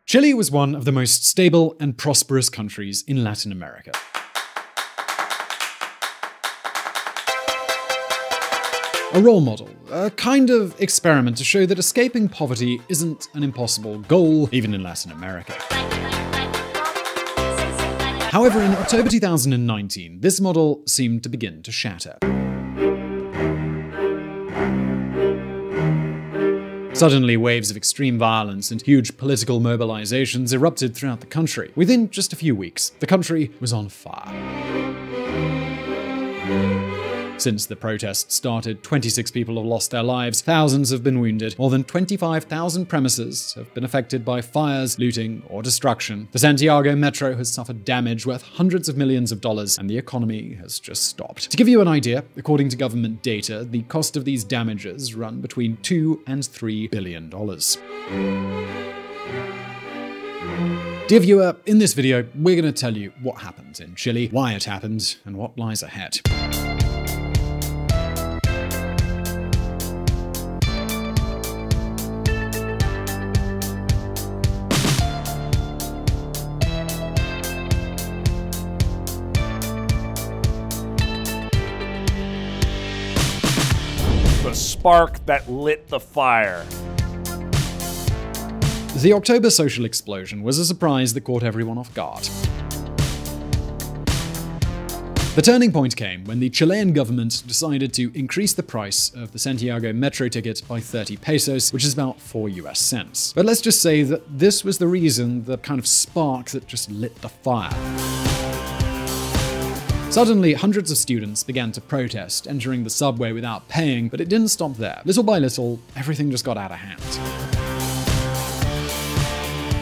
Chile was one of the most stable and prosperous countries in Latin America. A role model, a kind of experiment to show that escaping poverty isn't an impossible goal, even in Latin America. However, in October 2019, this model seemed to begin to shatter. Suddenly, waves of extreme violence and huge political mobilizations erupted throughout the country. Within just a few weeks, the country was on fire. Since the protests started, 26 people have lost their lives, thousands have been wounded, more than 25,000 premises have been affected by fires, looting, or destruction. The Santiago metro has suffered damage worth hundreds of millions of dollars, and the economy has just stopped. To give you an idea, according to government data, the cost of these damages run between $2 and $3 billion. Dear viewer, in this video, we're going to tell you what happened in Chile, why it happened, and what lies ahead. The spark that lit the fire. The October social explosion was a surprise that caught everyone off guard. The turning point came when the Chilean government decided to increase the price of the Santiago metro ticket by 30 pesos, which is about 4 US cents. But let's just say that this was the reason, the kind of spark that just lit the fire. Suddenly, hundreds of students began to protest, entering the subway without paying, but it didn't stop there. Little by little, everything just got out of hand.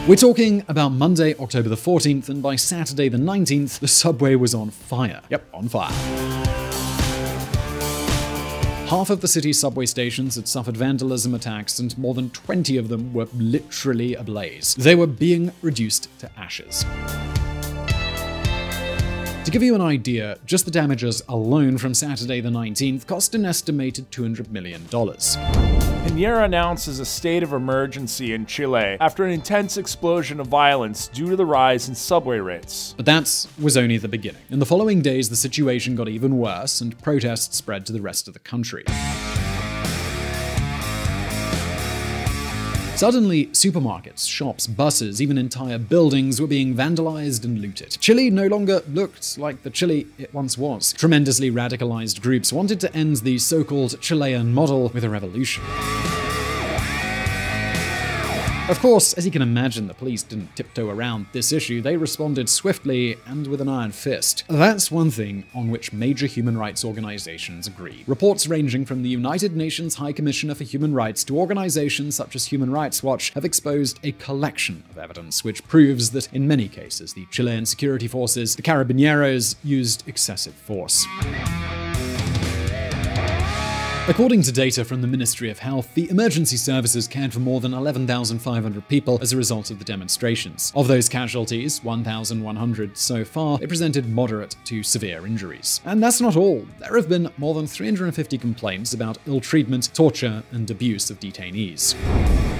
We're talking about Monday, October the 14th, and by Saturday the 19th, the subway was on fire. Yep, on fire. Half of the city's subway stations had suffered vandalism attacks, and more than 20 of them were literally ablaze. They were being reduced to ashes. To give you an idea, just the damages alone from Saturday the 19th cost an estimated $200 million. Piñera announces a state of emergency in Chile after an intense explosion of violence due to the rise in subway rates. But that was only the beginning. In the following days, the situation got even worse, and protests spread to the rest of the country. Suddenly, supermarkets, shops, buses, even entire buildings were being vandalized and looted. Chile no longer looked like the Chile it once was. Tremendously radicalized groups wanted to end the so-called Chilean model with a revolution. Of course, as you can imagine, the police didn't tiptoe around this issue. They responded swiftly and with an iron fist. That's one thing on which major human rights organizations agree. Reports ranging from the United Nations High Commissioner for Human Rights to organizations such as Human Rights Watch have exposed a collection of evidence which proves that in many cases the Chilean security forces, the Carabineros, used excessive force. According to data from the Ministry of Health, the emergency services cared for more than 11,500 people as a result of the demonstrations. Of those casualties, 1,100 so far, they presented moderate to severe injuries. And that's not all. There have been more than 350 complaints about ill treatment, torture, and abuse of detainees.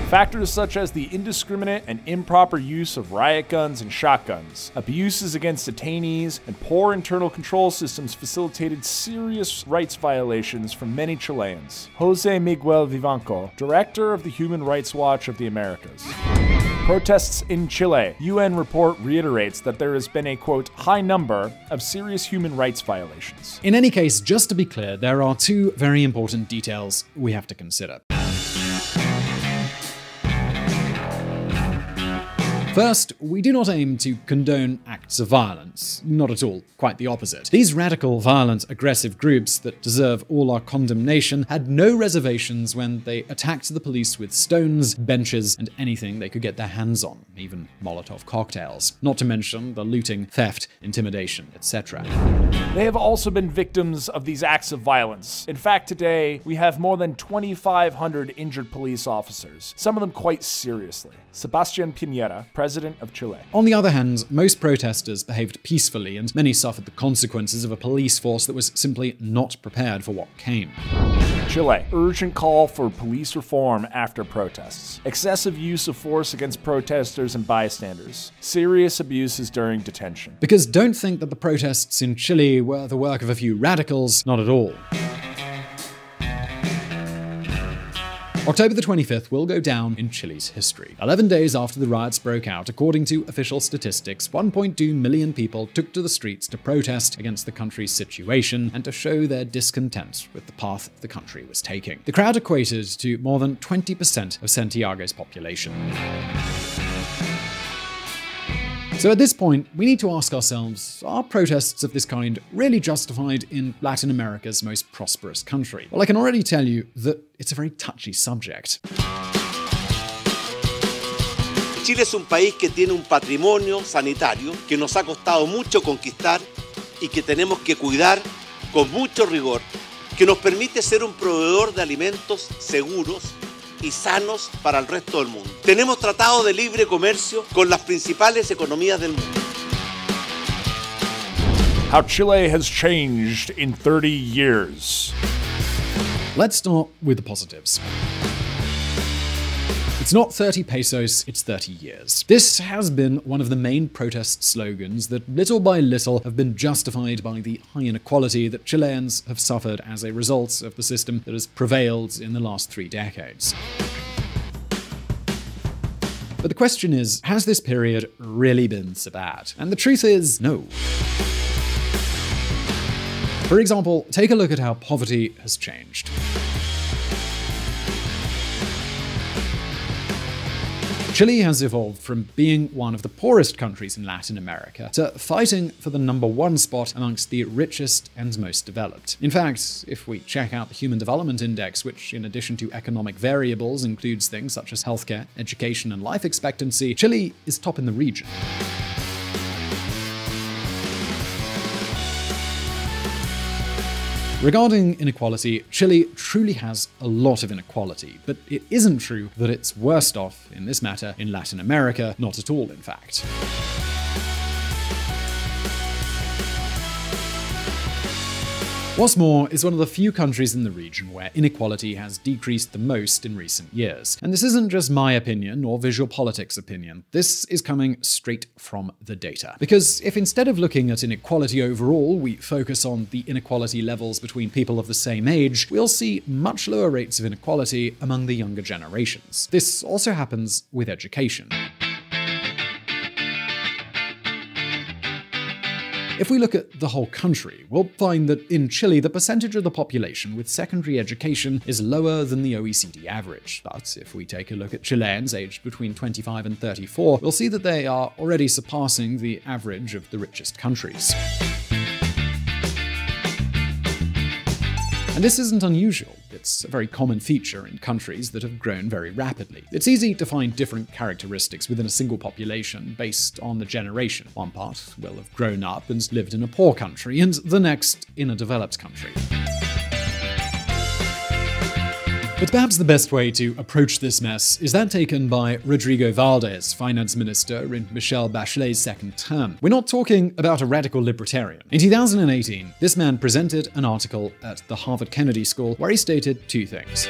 Factors such as the indiscriminate and improper use of riot guns and shotguns, abuses against detainees, and poor internal control systems facilitated serious rights violations from many Chileans. Jose Miguel Vivanco, director of the Human Rights Watch of the Americas. Protests in Chile. UN report reiterates that there has been a, quote, high number of serious human rights violations. In any case, just to be clear, there are two very important details we have to consider. First, we do not aim to condone acts of violence. Not at all. Quite the opposite. These radical, violent, aggressive groups that deserve all our condemnation had no reservations when they attacked the police with stones, benches, and anything they could get their hands on, even Molotov cocktails. Not to mention the looting, theft, intimidation, etc. They have also been victims of these acts of violence. In fact, today, we have more than 2,500 injured police officers, some of them quite seriously. Sebastián Piñera, president of Chile. On the other hand, most protesters behaved peacefully, and many suffered the consequences of a police force that was simply not prepared for what came. Chile. Urgent call for police reform after protests. Excessive use of force against protesters and bystanders. Serious abuses during detention. Because don't think that the protests in Chile were the work of a few radicals, not at all. October the 25th will go down in Chile's history. 11 days after the riots broke out, according to official statistics, 1.2 million people took to the streets to protest against the country's situation and to show their discontent with the path the country was taking. The crowd equated to more than 20% of Santiago's population. So at this point, we need to ask ourselves, are protests of this kind really justified in Latin America's most prosperous country? Well, I can already tell you that it's a very touchy subject. Chile es un país que tiene un patrimonio sanitario que nos ha costado mucho conquistar y que tenemos que cuidar con mucho rigor, que nos permite ser un proveedor de alimentos seguros y sanos para el resto del mundo. Tenemos tratados de libre comercio con las principales economías del mundo. How Chile has changed in 30 years. Let's start with the positives. It's not 30 pesos, it's 30 years. This has been one of the main protest slogans that little by little have been justified by the high inequality that Chileans have suffered as a result of the system that has prevailed in the last 3 decades. But the question is, has this period really been so bad? And the truth is, no. For example, take a look at how poverty has changed. Chile has evolved from being one of the poorest countries in Latin America to fighting for the #1 spot amongst the richest and most developed. In fact, if we check out the Human Development Index, which in addition to economic variables includes things such as healthcare, education, and life expectancy, Chile is top in the region. Regarding inequality, Chile truly has a lot of inequality, but it isn't true that it's worst off in this matter in Latin America, not at all in fact. What's more, it's one of the few countries in the region where inequality has decreased the most in recent years. And this isn't just my opinion or VisualPolitik's opinion. This is coming straight from the data. Because if instead of looking at inequality overall, we focus on the inequality levels between people of the same age, we'll see much lower rates of inequality among the younger generations. This also happens with education. If we look at the whole country, we'll find that in Chile, the percentage of the population with secondary education is lower than the OECD average. But if we take a look at Chileans aged between 25 and 34, we'll see that they are already surpassing the average of the richest countries. And this isn't unusual. It's a very common feature in countries that have grown very rapidly. It's easy to find different characteristics within a single population based on the generation. One part will have grown up and lived in a poor country, and the next in a developed country. But perhaps the best way to approach this mess is that taken by Rodrigo Valdez, finance minister in Michelle Bachelet's second term. We're not talking about a radical libertarian. In 2018, this man presented an article at the Harvard Kennedy School where he stated 2 things.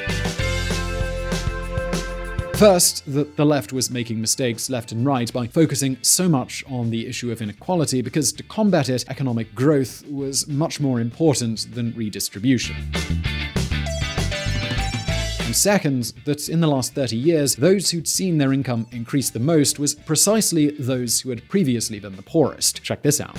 First, that the left was making mistakes left and right by focusing so much on the issue of inequality because to combat it, economic growth was much more important than redistribution. And second, that in the last 30 years, those who'd seen their income increase the most was precisely those who had previously been the poorest. Check this out.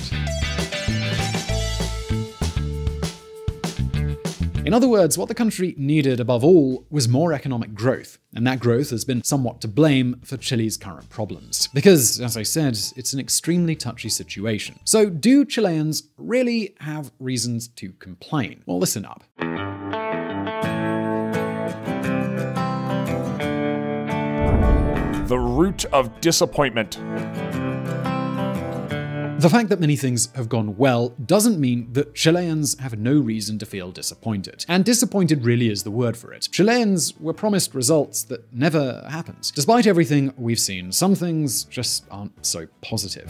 In other words, what the country needed above all was more economic growth, and that growth has been somewhat to blame for Chile's current problems. Because, as I said, it's an extremely touchy situation. So do Chileans really have reasons to complain? Well, listen up. The root of disappointment. The fact that many things have gone well doesn't mean that Chileans have no reason to feel disappointed. And disappointed really is the word for it. Chileans were promised results that never happened. Despite everything we've seen, some things just aren't so positive.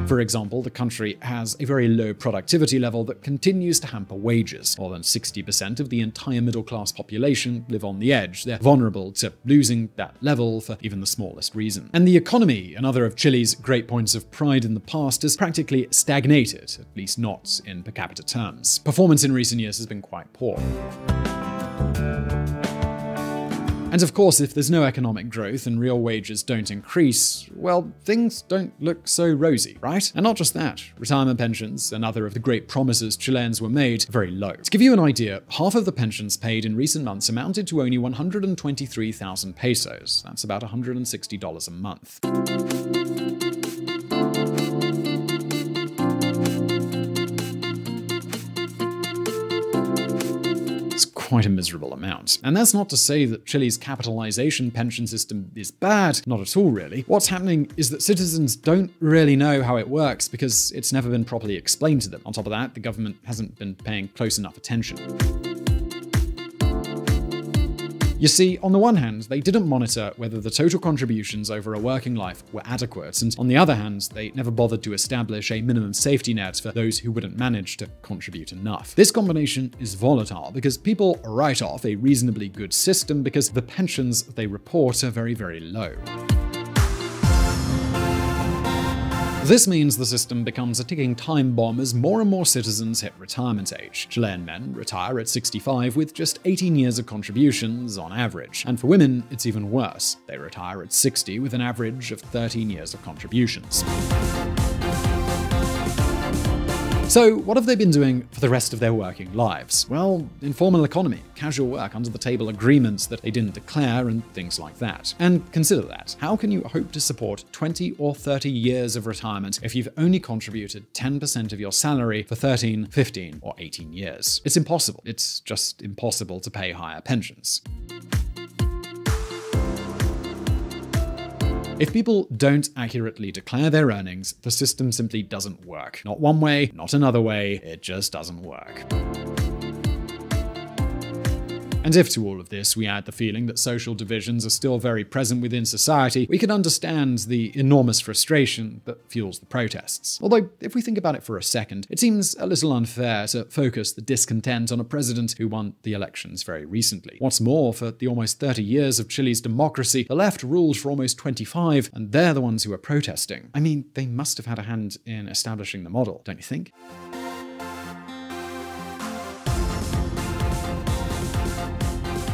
For example, the country has a very low productivity level that continues to hamper wages. More than 60% of the entire middle-class population live on the edge. They're vulnerable to losing that level for even the smallest reason. And the economy, another of Chile's great points of pride in the past, has practically stagnated, at least not in per capita terms. Performance in recent years has been quite poor. And of course, if there's no economic growth and real wages don't increase, well, things don't look so rosy, right? And not just that, retirement pensions, another of the great promises Chileans were made, are very low. To give you an idea, half of the pensions paid in recent months amounted to only 123,000 pesos. That's about $160 a month. Quite a miserable amount. And that's not to say that Chile's capitalization pension system is bad, not at all really. What's happening is that citizens don't really know how it works because it's never been properly explained to them. On top of that, the government hasn't been paying close enough attention. You see, on the one hand, they didn't monitor whether the total contributions over a working life were adequate, and on the other hand, they never bothered to establish a minimum safety net for those who wouldn't manage to contribute enough. This combination is volatile because people write off a reasonably good system because the pensions they report are very, very low. This means the system becomes a ticking time bomb as more and more citizens hit retirement age. Chilean men retire at 65 with just 18 years of contributions on average. And for women, it's even worse. They retire at 60 with an average of 13 years of contributions. So, what have they been doing for the rest of their working lives? Well, informal economy, casual work, under-the-table agreements that they didn't declare, and things like that. And consider that. How can you hope to support 20 or 30 years of retirement if you've only contributed 10% of your salary for 13, 15, or 18 years? It's impossible. It's just impossible to pay higher pensions. If people don't accurately declare their earnings, the system simply doesn't work. Not one way, not another way, it just doesn't work. And if to all of this we add the feeling that social divisions are still very present within society, we can understand the enormous frustration that fuels the protests. Although, if we think about it for a second, it seems a little unfair to focus the discontent on a president who won the elections very recently. What's more, for the almost 30 years of Chile's democracy, the left ruled for almost 25, and they're the ones who are protesting. I mean, they must have had a hand in establishing the model, don't you think?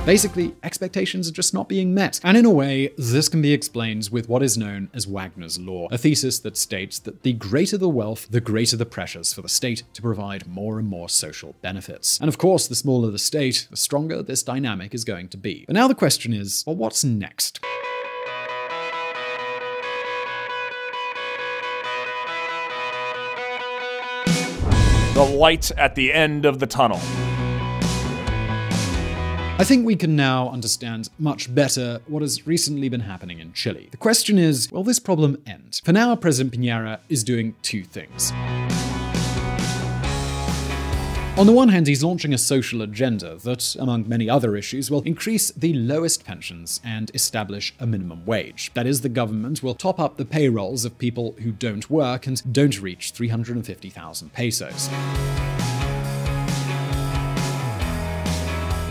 Basically, expectations are just not being met. And in a way, this can be explained with what is known as Wagner's Law, a thesis that states that the greater the wealth, the greater the pressures for the state to provide more and more social benefits. And of course, the smaller the state, the stronger this dynamic is going to be. But now the question is, well, what's next? The light at the end of the tunnel. I think we can now understand much better what has recently been happening in Chile. The question is, will this problem end? For now, President Piñera is doing two things. On the one hand, he's launching a social agenda that, among many other issues, will increase the lowest pensions and establish a minimum wage. That is, the government will top up the payrolls of people who don't work and don't reach 350,000 pesos.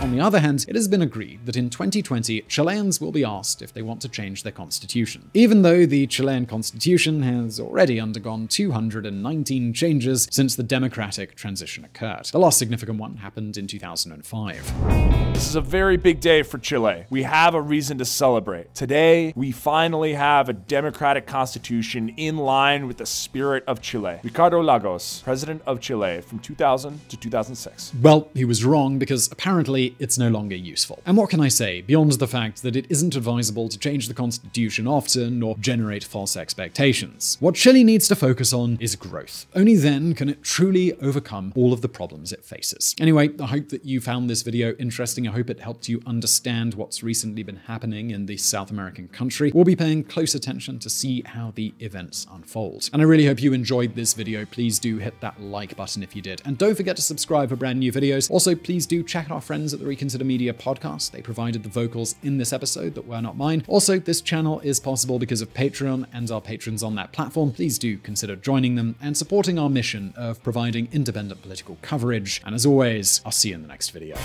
On the other hand, it has been agreed that in 2020, Chileans will be asked if they want to change their constitution. Even though the Chilean constitution has already undergone 219 changes since the democratic transition occurred. The last significant one happened in 2005. This is a very big day for Chile. We have a reason to celebrate. Today, we finally have a democratic constitution in line with the spirit of Chile. Ricardo Lagos, president of Chile from 2000 to 2006. Well, he was wrong because apparently it's no longer useful. And what can I say, beyond the fact that it isn't advisable to change the constitution often or generate false expectations? What Chile needs to focus on is growth. Only then can it truly overcome all of the problems it faces. Anyway, I hope that you found this video interesting. I hope it helped you understand what's recently been happening in the South American country. We'll be paying close attention to see how the events unfold. And I really hope you enjoyed this video. Please do hit that like button if you did. And don't forget to subscribe for brand new videos. Also, please do check out our friends at the Reconsider Media podcast. They provided the vocals in this episode that were not mine. Also, this channel is possible because of Patreon and our patrons on that platform. Please do consider joining them and supporting our mission of providing independent political coverage. And as always, I'll see you in the next video.